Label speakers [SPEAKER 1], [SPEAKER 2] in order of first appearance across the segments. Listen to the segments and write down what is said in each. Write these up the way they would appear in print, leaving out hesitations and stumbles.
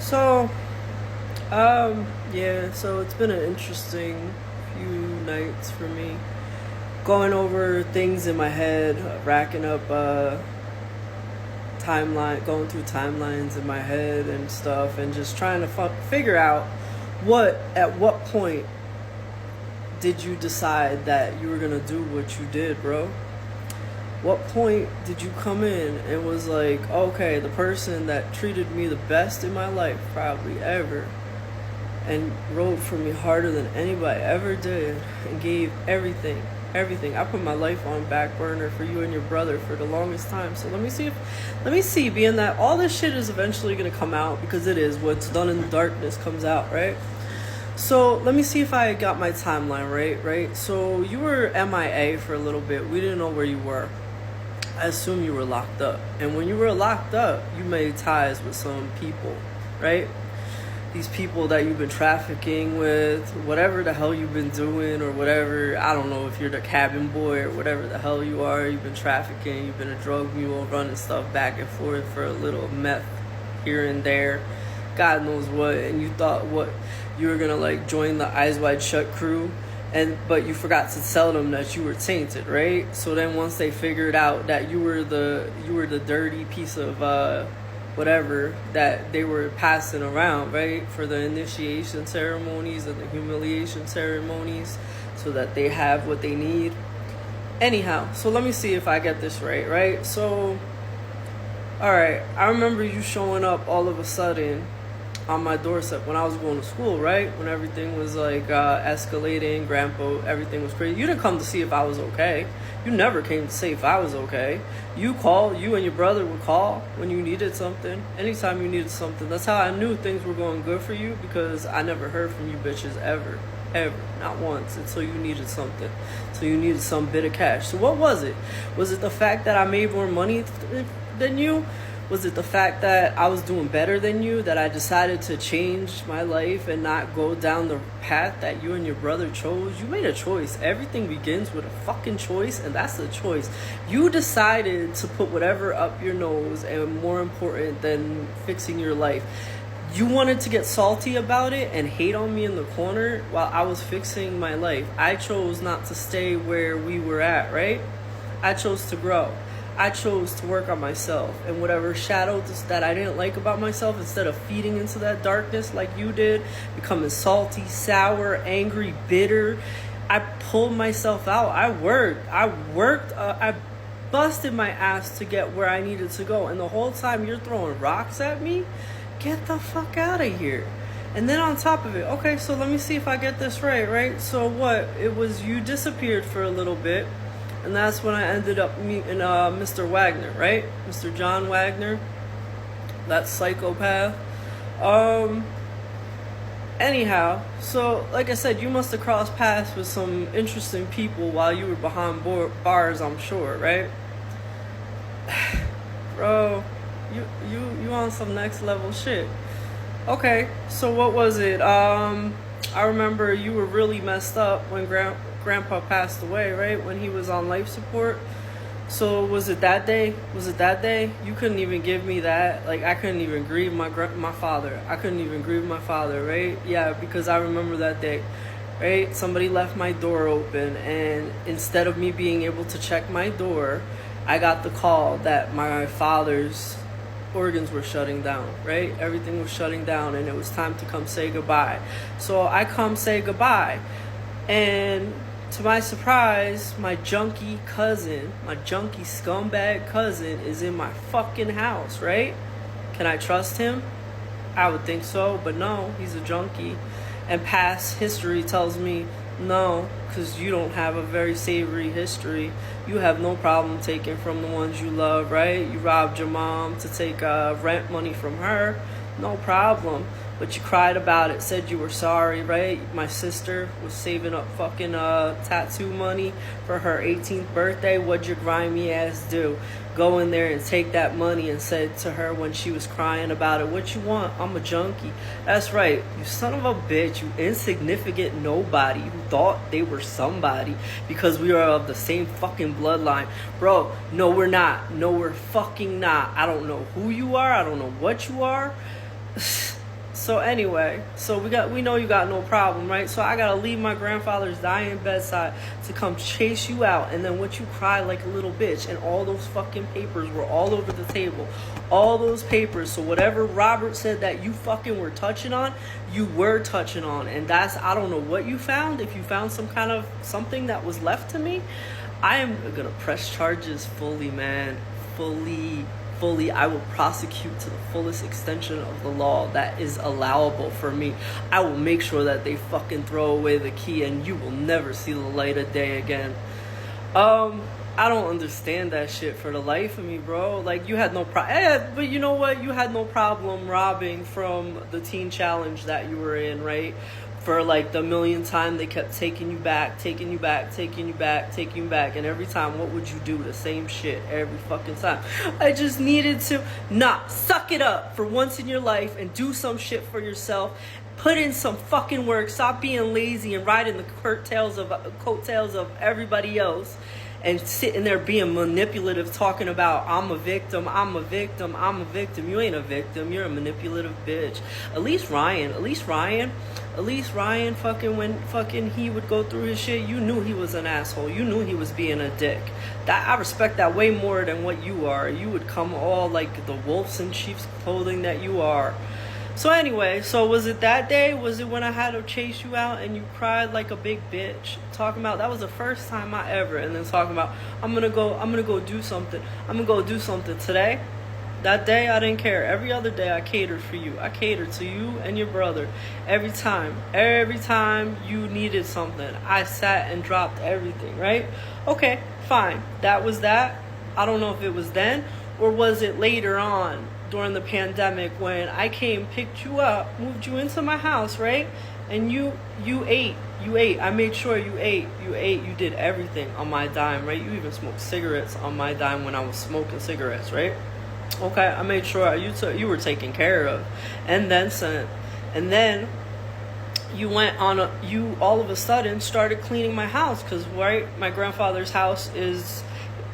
[SPEAKER 1] So, yeah, so it's been an interesting few nights for me. Going over things in my head, racking up timeline, going through timelines in my head and stuff, and just trying to figure out at what point did you decide that you were gonna do what you did, bro? What point did you come in and was like, okay, the person that treated me the best in my life, probably ever, and rode for me harder than anybody ever did, and gave everything. I put my life on back burner for you and your brother for the longest time. So let me see, being that all this shit is eventually gonna come out, because it is, what's done in the darkness comes out, right? So let me see if I got my timeline right? So you were MIA for a little bit. We didn't know where you were. I assume you were locked up. And when you were locked up, you made ties with some people, right? These people that you've been trafficking with, whatever the hell you've been doing, or whatever. I don't know if you're the cabin boy or whatever the hell you are. You've been trafficking, you've been a drug mule, running stuff back and forth for a little meth here and there. God knows what. And you thought what you were gonna like join the Eyes Wide Shut crew, but you forgot to tell them that you were tainted, right? So then once they figured out that you were the dirty piece of whatever that they were passing around, right, for the initiation ceremonies and the humiliation ceremonies, so that they have what they need. Anyhow, so let me see if I get this right? So, all right, I remember you showing up all of a sudden on my doorstep when I was going to school, right? When everything was like escalating, grandpa, everything was crazy. You didn't come to see if I was okay. You never came to say if I was okay. You and your brother would call when you needed something. Anytime you needed something. That's how I knew things were going good for you, because I never heard from you bitches ever. Ever. Not once. Until you needed something. Until you needed some bit of cash. So what was it? Was it the fact that I made more money than you? Was it the fact that I was doing better than you, that I decided to change my life and not go down the path that you and your brother chose? You made a choice. Everything begins with a fucking choice, and that's the choice. You decided to put whatever up your nose, and more important than fixing your life, you wanted to get salty about it and hate on me in the corner while I was fixing my life. I chose not to stay where we were at, right? I chose to grow. I chose to work on myself, and whatever shadows that I didn't like about myself, instead of feeding into that darkness like you did, becoming salty, sour, angry, bitter, I pulled myself out. I busted my ass to get where I needed to go, and the whole time you're throwing rocks at me. Get the fuck out of here. And then on top of it, okay, so let me see if I get this right? So what? It was you disappeared for a little bit. And that's when I ended up meeting Mr. Wagner, right? Mr. John Wagner, that psychopath. Anyhow, so like I said, you must have crossed paths with some interesting people while you were behind bars, I'm sure, right? Bro, you on some next level shit. Okay, so what was it? I remember you were really messed up when Grandpa passed away, right? When he was on life support. So was it that day? You couldn't even give me that. Like, I couldn't even grieve my father. I couldn't even grieve my father, right? Yeah, because I remember that day, right? Somebody left my door open, and instead of me being able to check my door, I got the call that my father's organs were shutting down, right? Everything was shutting down, and it was time to come say goodbye. So I come say goodbye, and to my surprise, my junkie scumbag cousin is in my fucking house, right? Can I trust him? I would think so, but no, he's a junkie. And past history tells me no, because you don't have a very savory history. You have no problem taking from the ones you love, right? You robbed your mom to take rent money from her. No problem. But you cried about it, said you were sorry, right? My sister was saving up fucking tattoo money for her 18th birthday. What'd your grimy ass do? Go in there and take that money and said to her when she was crying about it, what you want? I'm a junkie. That's right, you son of a bitch, you insignificant nobody who thought they were somebody because we are of the same fucking bloodline. Bro, no we're not. No we're fucking not. I don't know who you are. I don't know what you are. So anyway, so we know you got no problem, right? So I gotta leave my grandfather's dying bedside to come chase you out, and then what you cry like a little bitch, and all those fucking papers were all over the table. All those papers. So whatever Robert said that you fucking were touching on, you were touching on. And that's, I don't know what you found. If you found some kind of something that was left to me, I am gonna press charges fully, man. Fully. I will prosecute to the fullest extension of the law that is allowable for me. I will make sure that they fucking throw away the key and you will never see the light of day again. I don't understand that shit for the life of me, bro. Like, you had no problem, but you know what? You had no problem robbing from the teen challenge that you were in, right? For like the millionth time, they kept taking you back. And every time, what would you do? The same shit every fucking time. I just needed to suck it up for once in your life and do some shit for yourself. Put in some fucking work. Stop being lazy and riding the coattails of everybody else. And sitting there being manipulative, talking about, I'm a victim. You ain't a victim. You're a manipulative bitch. At least Ryan, fucking, when fucking he would go through his shit, you knew he was an asshole. You knew he was being a dick. That, I respect that way more than what you are. You would come all like the wolves in sheep's clothing that you are. So anyway, so was it that day? Was it when I had to chase you out and you cried like a big bitch? Talking about, that was the first time I ever, and then talking about, I'm gonna go do something today. That day I didn't care. Every other day I catered for you. I catered to you and your brother. Every time you needed something, I sat and dropped everything, right? Okay, fine. That was that. I don't know if it was then or was it later on during the pandemic when I came, picked you up, moved you into my house, right? And you ate. I made sure you ate. You did everything on my dime, right? You even smoked cigarettes on my dime when I was smoking cigarettes, right? Okay, I made sure you were taken care of. And then you went on you all of a sudden started cleaning my house, because right, my grandfather's house is,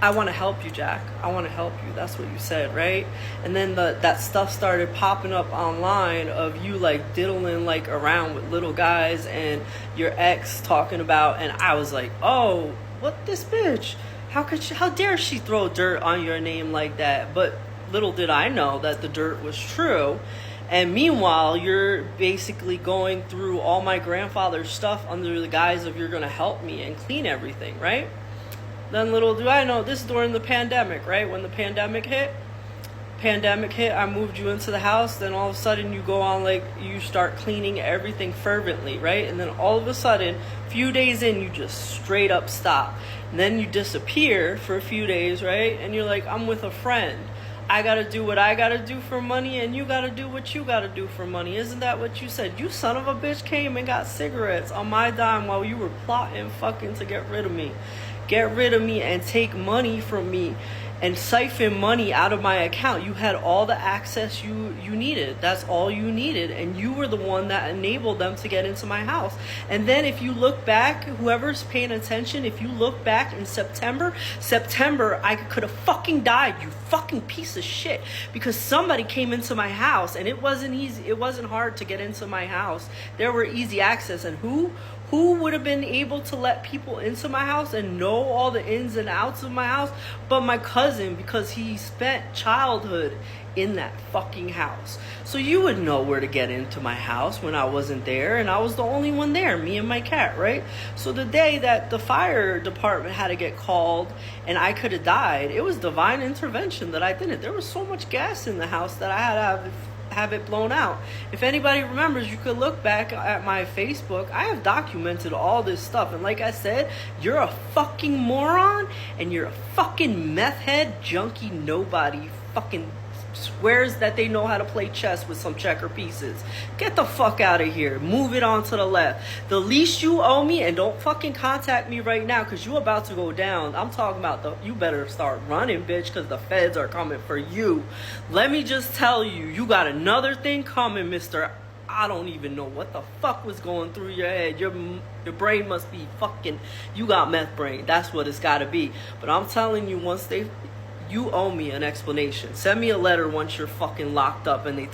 [SPEAKER 1] I want to help you, Jack. I want to help you. That's what you said, right? And then that stuff started popping up online of you like diddling like around with little guys and your ex talking about, and I was like, oh, what, this bitch? How dare she throw dirt on your name like that? But little did I know that the dirt was true. And meanwhile, you're basically going through all my grandfather's stuff under the guise of you're going to help me and clean everything, right? Then little do I know, this is during the pandemic, right? When the pandemic hit, I moved you into the house. Then all of a sudden you go on, like, you start cleaning everything fervently, right? And then all of a sudden, a few days in, you just straight up stop. And then you disappear for a few days, right? And you're like, I'm with a friend. I gotta do what I gotta do for money, and you gotta do what you gotta do for money. Isn't that what you said? You son of a bitch came and got cigarettes on my dime while you were plotting fucking to get rid of me. Get rid of me and take money from me and siphon money out of my account. You had all the access you needed. That's all you needed. And you were the one that enabled them to get into my house. And then if you look back, whoever's paying attention, if you look back in September, I could have fucking died, you fucking piece of shit. Because somebody came into my house, and it wasn't easy. It wasn't hard to get into my house. There were easy access. And who would have been able to let people into my house and know all the ins and outs of my house but my cousin, because he spent childhood in that fucking house. So you would know where to get into my house when I wasn't there, and I was the only one there, me and my cat, right? So the day that the fire department had to get called and I could have died, it was divine intervention that I didn't. There was so much gas in the house that I had to have it blown out. If anybody remembers, you could look back at my Facebook. I have documented all this stuff, and like I said, you're a fucking moron and you're a fucking meth head junkie nobody fucking swears that they know how to play chess with some checker pieces. Get the fuck out of here. Move it on to the left. The least you owe me, and don't fucking contact me right now because you about to go down. I'm talking about you better start running, bitch, because the feds are coming for you. Let me just tell you, you got another thing coming, mister. I don't even know what the fuck was going through your head. Your brain must be fucking, you got meth brain. That's what it's got to be. But I'm telling you, you owe me an explanation. Send me a letter once you're fucking locked up and they